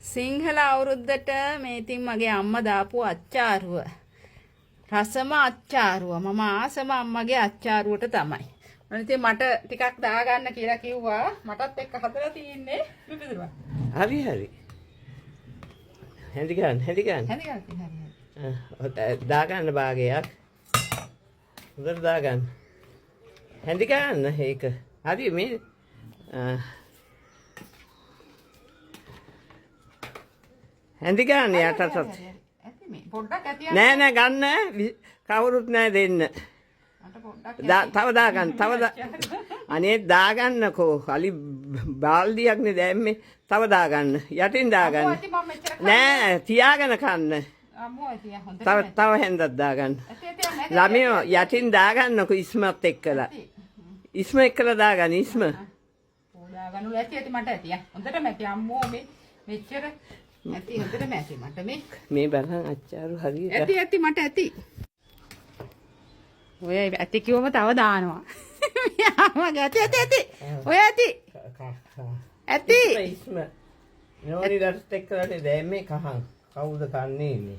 සිංහල අවුරුද්දට මේ ඉතින් මගේ අම්මා දාපු අච්චාරුව. රසම අච්චාරුව. මම ආසම අම්මගේ අච්චාරුවට තමයි. මම ඉතින් මට ටිකක් දාගන්න කියලා කිව්වා. මටත් එක්ක හදලා තින්නේ පිපිදුරුවා. හරි හරි. හැඳි ගන්න. හරි. දාගන්න භාගයක්. හොඳට දාගන්න. හැඳි ගන්න ඒක. හරි මේ හැඳි ගන්න යටටත්. ඇති මේ පොඩ්ඩක් ඇති නෑ ගන්න කවුරුත් නෑ දෙන්න. තව දාගන්න අනේ දාගන්නකෝ අලි බාල්දියක් නේ දැම්මේ තව දාගන්න යටින් දාගන්න නෑ තියාගෙන කන්න තව හැන්දක් දාගන්න ළමයෝ යටින් දාගන්නකෝ ඉස්මත් එක්කලා ඉස්ම එක්කලා දාගන්න ඉස්ම දාගන්නු ඇති මට ඇති හොඳටම ඇති අම්මෝ මේ මෙච්චර ඇති හොඳටම ඇති මට මේ බලන්න අච්චාරු හරියට ඇති මට ඇති ඔය ඇති කිව්වම තව දානවා. මගේ ඇති. ඔය ඇති. ඇති. ඉස්ම. නෝනිලට එක්කලානේ දැම්මේ කහන්. කවුද කන්නේ ඉන්නේ?